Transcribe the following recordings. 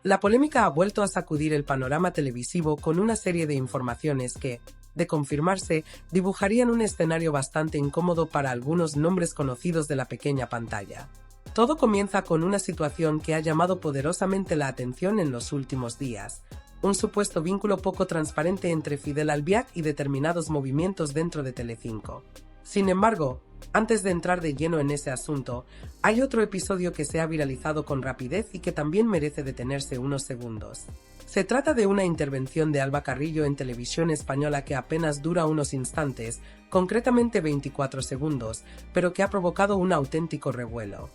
La polémica ha vuelto a sacudir el panorama televisivo con una serie de informaciones que, de confirmarse, dibujarían un escenario bastante incómodo para algunos nombres conocidos de la pequeña pantalla. Todo comienza con una situación que ha llamado poderosamente la atención en los últimos días: un supuesto vínculo poco transparente entre Fidel Albiac y determinados movimientos dentro de Telecinco. Sin embargo, antes de entrar de lleno en ese asunto, hay otro episodio que se ha viralizado con rapidez y que también merece detenerse unos segundos. Se trata de una intervención de Alba Carrillo en Televisión Española que apenas dura unos instantes, concretamente 24 segundos, pero que ha provocado un auténtico revuelo.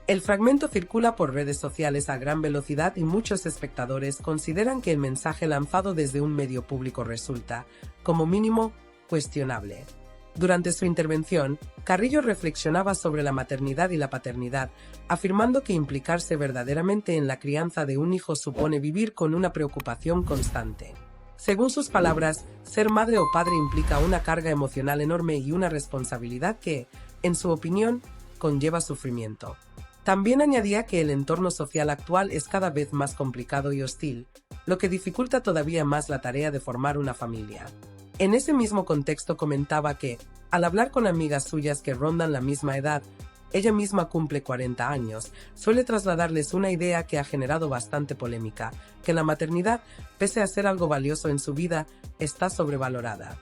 El fragmento circula por redes sociales a gran velocidad y muchos espectadores consideran que el mensaje lanzado desde un medio público resulta, como mínimo, cuestionable. Durante su intervención, Carrillo reflexionaba sobre la maternidad y la paternidad, afirmando que implicarse verdaderamente en la crianza de un hijo supone vivir con una preocupación constante. Según sus palabras, ser madre o padre implica una carga emocional enorme y una responsabilidad que, en su opinión, conlleva sufrimiento. También añadía que el entorno social actual es cada vez más complicado y hostil, lo que dificulta todavía más la tarea de formar una familia. En ese mismo contexto comentaba que, al hablar con amigas suyas que rondan la misma edad, ella misma cumple 40 años, suele trasladarles una idea que ha generado bastante polémica: que la maternidad, pese a ser algo valioso en su vida, está sobrevalorada.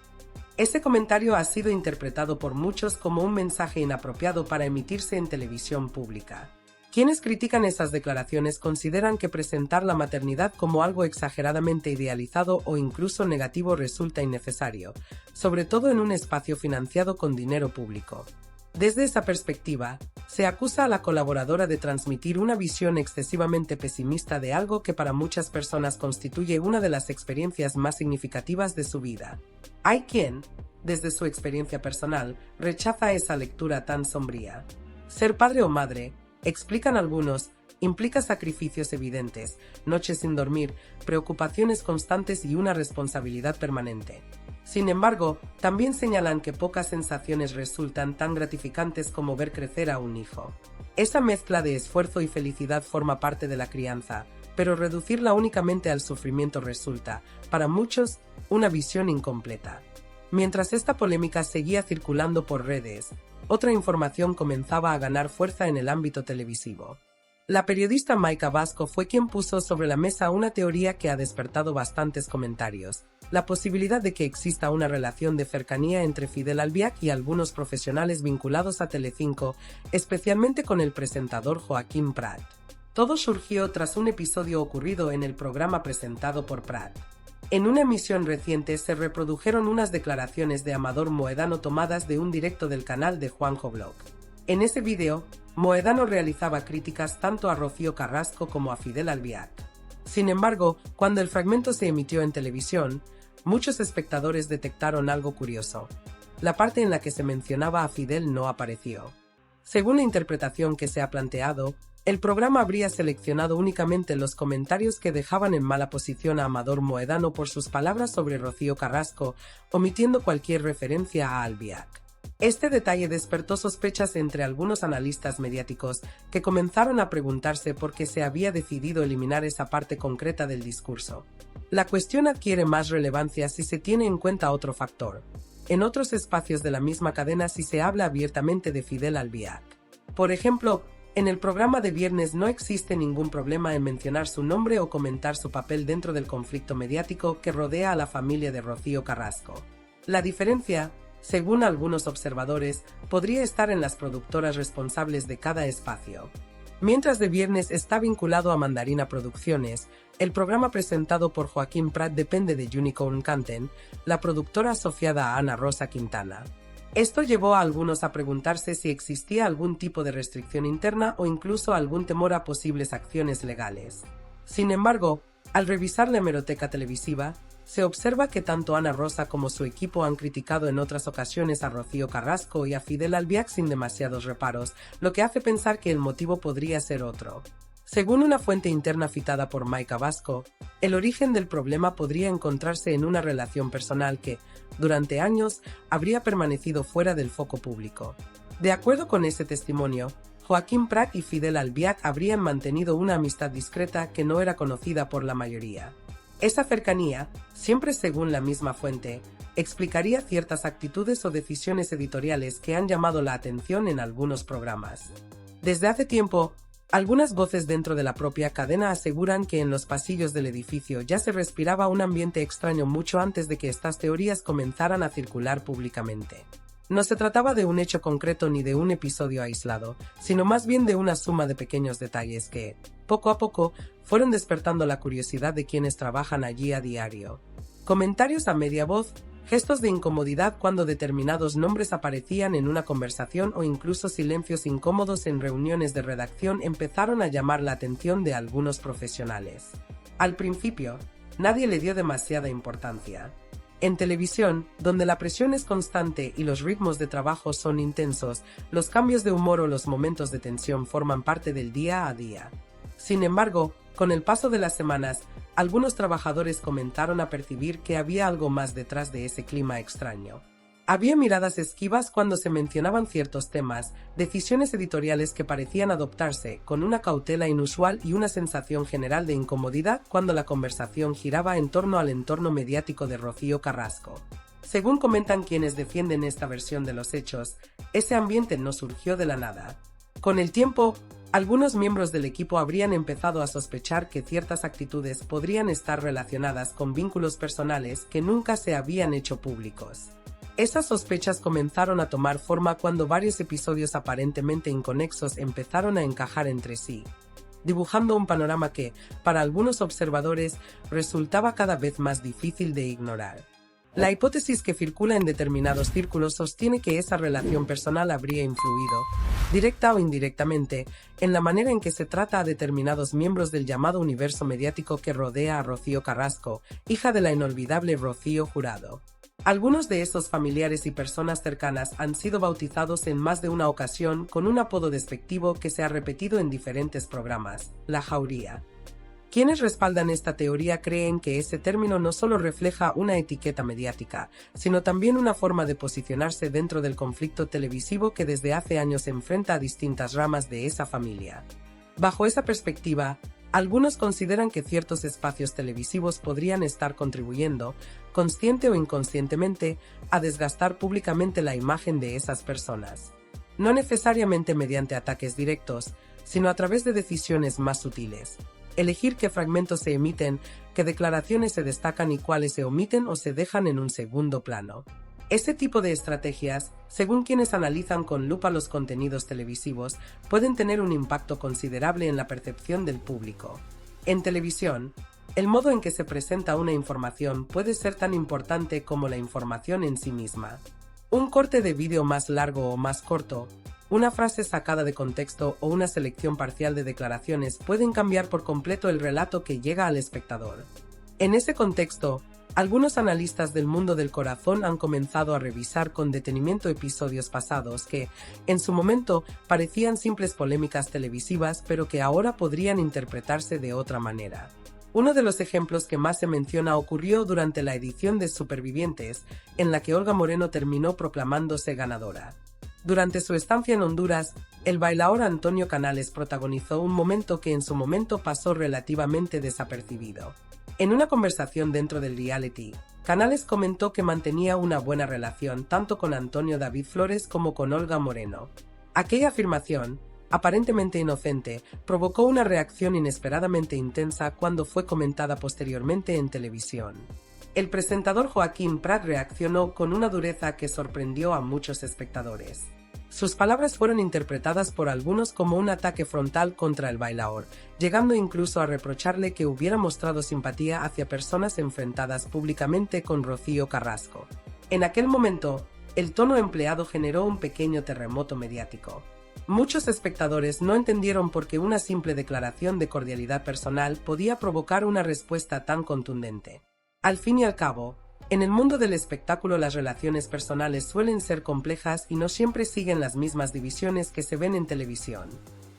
Ese comentario ha sido interpretado por muchos como un mensaje inapropiado para emitirse en televisión pública. Quienes critican esas declaraciones consideran que presentar la maternidad como algo exageradamente idealizado o incluso negativo resulta innecesario, sobre todo en un espacio financiado con dinero público. Desde esa perspectiva, se acusa a la colaboradora de transmitir una visión excesivamente pesimista de algo que para muchas personas constituye una de las experiencias más significativas de su vida. Hay quien, desde su experiencia personal, rechaza esa lectura tan sombría. Ser padre o madre, explican algunos, implica sacrificios evidentes, noches sin dormir, preocupaciones constantes y una responsabilidad permanente. Sin embargo, también señalan que pocas sensaciones resultan tan gratificantes como ver crecer a un hijo. Esa mezcla de esfuerzo y felicidad forma parte de la crianza, pero reducirla únicamente al sufrimiento resulta, para muchos, una visión incompleta. Mientras esta polémica seguía circulando por redes, otra información comenzaba a ganar fuerza en el ámbito televisivo. La periodista Maika Vasco fue quien puso sobre la mesa una teoría que ha despertado bastantes comentarios: la posibilidad de que exista una relación de cercanía entre Fidel Albiac y algunos profesionales vinculados a Telecinco, especialmente con el presentador Joaquín Prat. Todo surgió tras un episodio ocurrido en el programa presentado por Prat. En una emisión reciente se reprodujeron unas declaraciones de Amador Moedano tomadas de un directo del canal de Juanjo Blog. En ese vídeo, Moedano realizaba críticas tanto a Rocío Carrasco como a Fidel Albiac. Sin embargo, cuando el fragmento se emitió en televisión, muchos espectadores detectaron algo curioso: la parte en la que se mencionaba a Fidel no apareció. Según la interpretación que se ha planteado, el programa habría seleccionado únicamente los comentarios que dejaban en mala posición a Amador Moedano por sus palabras sobre Rocío Carrasco, omitiendo cualquier referencia a Albiac. Este detalle despertó sospechas entre algunos analistas mediáticos, que comenzaron a preguntarse por qué se había decidido eliminar esa parte concreta del discurso. La cuestión adquiere más relevancia si se tiene en cuenta otro factor: en otros espacios de la misma cadena sí se habla abiertamente de Fidel Albiac. Por ejemplo, en el programa de viernes no existe ningún problema en mencionar su nombre o comentar su papel dentro del conflicto mediático que rodea a la familia de Rocío Carrasco. La diferencia, según algunos observadores, podría estar en las productoras responsables de cada espacio. Mientras de viernes está vinculado a Mandarina Producciones, el programa presentado por Joaquín Prat depende de Unicorn Content, la productora asociada a Ana Rosa Quintana. Esto llevó a algunos a preguntarse si existía algún tipo de restricción interna o incluso algún temor a posibles acciones legales. Sin embargo, al revisar la hemeroteca televisiva, se observa que tanto Ana Rosa como su equipo han criticado en otras ocasiones a Rocío Carrasco y a Fidel Albiac sin demasiados reparos, lo que hace pensar que el motivo podría ser otro. Según una fuente interna citada por Maika Vasco, el origen del problema podría encontrarse en una relación personal que, durante años, habría permanecido fuera del foco público. De acuerdo con ese testimonio, Joaquín Prat y Fidel Albiac habrían mantenido una amistad discreta que no era conocida por la mayoría. Esa cercanía, siempre según la misma fuente, explicaría ciertas actitudes o decisiones editoriales que han llamado la atención en algunos programas. Desde hace tiempo, algunas voces dentro de la propia cadena aseguran que en los pasillos del edificio ya se respiraba un ambiente extraño mucho antes de que estas teorías comenzaran a circular públicamente. No se trataba de un hecho concreto ni de un episodio aislado, sino más bien de una suma de pequeños detalles que, poco a poco, fueron despertando la curiosidad de quienes trabajan allí a diario. Comentarios a media voz, gestos de incomodidad cuando determinados nombres aparecían en una conversación o incluso silencios incómodos en reuniones de redacción empezaron a llamar la atención de algunos profesionales. Al principio, nadie le dio demasiada importancia. En televisión, donde la presión es constante y los ritmos de trabajo son intensos, los cambios de humor o los momentos de tensión forman parte del día a día. Sin embargo, con el paso de las semanas, algunos trabajadores comenzaron a percibir que había algo más detrás de ese clima extraño. Había miradas esquivas cuando se mencionaban ciertos temas, decisiones editoriales que parecían adoptarse con una cautela inusual y una sensación general de incomodidad cuando la conversación giraba en torno al entorno mediático de Rocío Carrasco. Según comentan quienes defienden esta versión de los hechos, ese ambiente no surgió de la nada. Con el tiempo, algunos miembros del equipo habrían empezado a sospechar que ciertas actitudes podrían estar relacionadas con vínculos personales que nunca se habían hecho públicos. Esas sospechas comenzaron a tomar forma cuando varios episodios aparentemente inconexos empezaron a encajar entre sí, dibujando un panorama que, para algunos observadores, resultaba cada vez más difícil de ignorar. La hipótesis que circula en determinados círculos sostiene que esa relación personal habría influido, directa o indirectamente, en la manera en que se trata a determinados miembros del llamado universo mediático que rodea a Rocío Carrasco, hija de la inolvidable Rocío Jurado. Algunos de esos familiares y personas cercanas han sido bautizados en más de una ocasión con un apodo despectivo que se ha repetido en diferentes programas, la jauría. Quienes respaldan esta teoría creen que ese término no solo refleja una etiqueta mediática, sino también una forma de posicionarse dentro del conflicto televisivo que desde hace años enfrenta a distintas ramas de esa familia. Bajo esa perspectiva, algunos consideran que ciertos espacios televisivos podrían estar contribuyendo, consciente o inconscientemente, a desgastar públicamente la imagen de esas personas. No necesariamente mediante ataques directos, sino a través de decisiones más sutiles. Elegir qué fragmentos se emiten, qué declaraciones se destacan y cuáles se omiten o se dejan en un segundo plano. Este tipo de estrategias, según quienes analizan con lupa los contenidos televisivos, pueden tener un impacto considerable en la percepción del público. En televisión, el modo en que se presenta una información puede ser tan importante como la información en sí misma. Un corte de vídeo más largo o más corto, una frase sacada de contexto o una selección parcial de declaraciones pueden cambiar por completo el relato que llega al espectador. En ese contexto, algunos analistas del mundo del corazón han comenzado a revisar con detenimiento episodios pasados que, en su momento, parecían simples polémicas televisivas pero que ahora podrían interpretarse de otra manera. Uno de los ejemplos que más se menciona ocurrió durante la edición de Supervivientes, en la que Olga Moreno terminó proclamándose ganadora. Durante su estancia en Honduras, el bailaor Antonio Canales protagonizó un momento que en su momento pasó relativamente desapercibido. En una conversación dentro del reality, Canales comentó que mantenía una buena relación tanto con Antonio David Flores como con Olga Moreno. Aquella afirmación, aparentemente inocente, provocó una reacción inesperadamente intensa cuando fue comentada posteriormente en televisión. El presentador Joaquín Prat reaccionó con una dureza que sorprendió a muchos espectadores. Sus palabras fueron interpretadas por algunos como un ataque frontal contra el bailaor, llegando incluso a reprocharle que hubiera mostrado simpatía hacia personas enfrentadas públicamente con Rocío Carrasco. En aquel momento, el tono empleado generó un pequeño terremoto mediático. Muchos espectadores no entendieron por qué una simple declaración de cordialidad personal podía provocar una respuesta tan contundente. Al fin y al cabo, en el mundo del espectáculo las relaciones personales suelen ser complejas y no siempre siguen las mismas divisiones que se ven en televisión.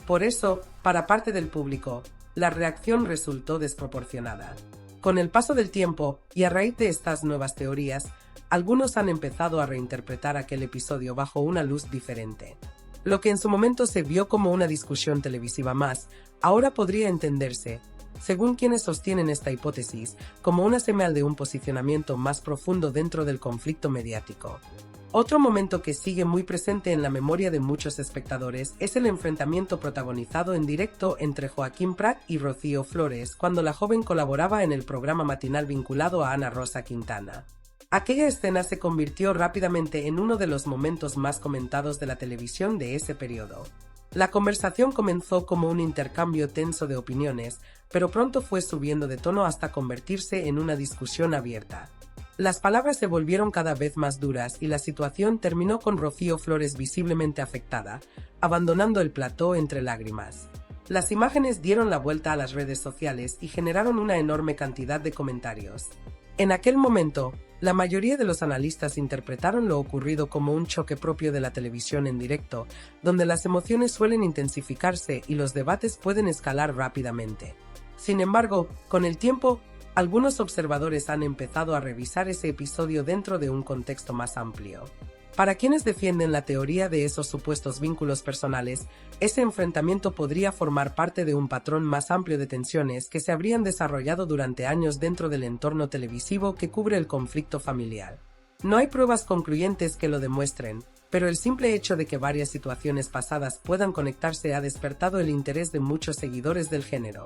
Por eso, para parte del público, la reacción resultó desproporcionada. Con el paso del tiempo, y a raíz de estas nuevas teorías, algunos han empezado a reinterpretar aquel episodio bajo una luz diferente. Lo que en su momento se vio como una discusión televisiva más, ahora podría entenderse, según quienes sostienen esta hipótesis, como una señal de un posicionamiento más profundo dentro del conflicto mediático. Otro momento que sigue muy presente en la memoria de muchos espectadores es el enfrentamiento protagonizado en directo entre Joaquín Prat y Rocío Flores cuando la joven colaboraba en el programa matinal vinculado a Ana Rosa Quintana. Aquella escena se convirtió rápidamente en uno de los momentos más comentados de la televisión de ese periodo. La conversación comenzó como un intercambio tenso de opiniones, pero pronto fue subiendo de tono hasta convertirse en una discusión abierta. Las palabras se volvieron cada vez más duras y la situación terminó con Rocío Flores visiblemente afectada, abandonando el plató entre lágrimas. Las imágenes dieron la vuelta a las redes sociales y generaron una enorme cantidad de comentarios. En aquel momento, la mayoría de los analistas interpretaron lo ocurrido como un choque propio de la televisión en directo, donde las emociones suelen intensificarse y los debates pueden escalar rápidamente. Sin embargo, con el tiempo, algunos observadores han empezado a revisar ese episodio dentro de un contexto más amplio. Para quienes defienden la teoría de esos supuestos vínculos personales, ese enfrentamiento podría formar parte de un patrón más amplio de tensiones que se habrían desarrollado durante años dentro del entorno televisivo que cubre el conflicto familiar. No hay pruebas concluyentes que lo demuestren, pero el simple hecho de que varias situaciones pasadas puedan conectarse ha despertado el interés de muchos seguidores del género.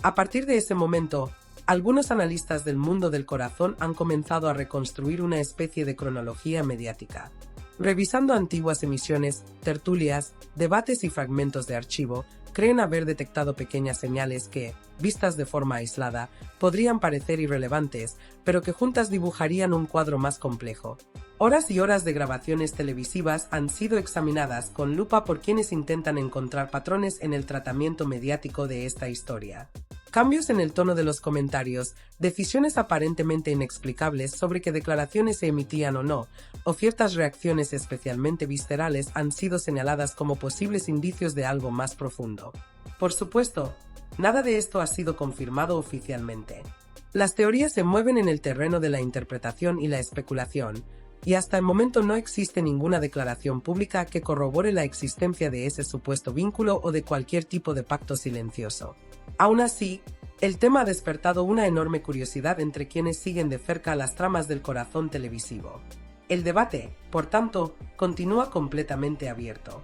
A partir de ese momento, algunos analistas del mundo del corazón han comenzado a reconstruir una especie de cronología mediática. Revisando antiguas emisiones, tertulias, debates y fragmentos de archivo, creen haber detectado pequeñas señales que, vistas de forma aislada, podrían parecer irrelevantes, pero que juntas dibujarían un cuadro más complejo. Horas y horas de grabaciones televisivas han sido examinadas con lupa por quienes intentan encontrar patrones en el tratamiento mediático de esta historia. Cambios en el tono de los comentarios, decisiones aparentemente inexplicables sobre qué declaraciones se emitían o no, o ciertas reacciones especialmente viscerales han sido señaladas como posibles indicios de algo más profundo. Por supuesto, nada de esto ha sido confirmado oficialmente. Las teorías se mueven en el terreno de la interpretación y la especulación, y hasta el momento no existe ninguna declaración pública que corrobore la existencia de ese supuesto vínculo o de cualquier tipo de pacto silencioso. Aún así, el tema ha despertado una enorme curiosidad entre quienes siguen de cerca las tramas del corazón televisivo. El debate, por tanto, continúa completamente abierto.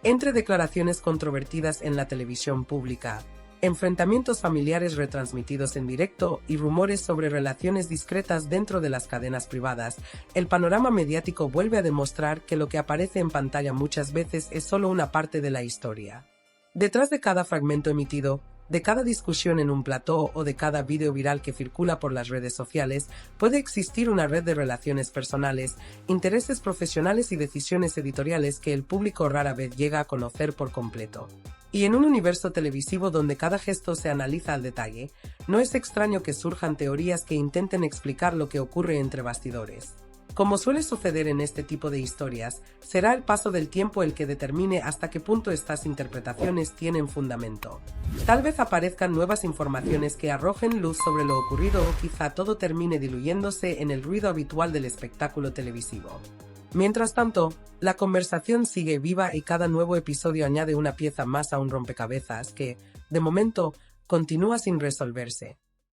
Entre declaraciones controvertidas en la televisión pública, enfrentamientos familiares retransmitidos en directo y rumores sobre relaciones discretas dentro de las cadenas privadas, el panorama mediático vuelve a demostrar que lo que aparece en pantalla muchas veces es solo una parte de la historia. Detrás de cada fragmento emitido, de cada discusión en un plató o de cada vídeo viral que circula por las redes sociales, puede existir una red de relaciones personales, intereses profesionales y decisiones editoriales que el público rara vez llega a conocer por completo. Y en un universo televisivo donde cada gesto se analiza al detalle, no es extraño que surjan teorías que intenten explicar lo que ocurre entre bastidores. Como suele suceder en este tipo de historias, será el paso del tiempo el que determine hasta qué punto estas interpretaciones tienen fundamento. Tal vez aparezcan nuevas informaciones que arrojen luz sobre lo ocurrido o quizá todo termine diluyéndose en el ruido habitual del espectáculo televisivo. Mientras tanto, la conversación sigue viva y cada nuevo episodio añade una pieza más a un rompecabezas que, de momento, continúa sin resolverse.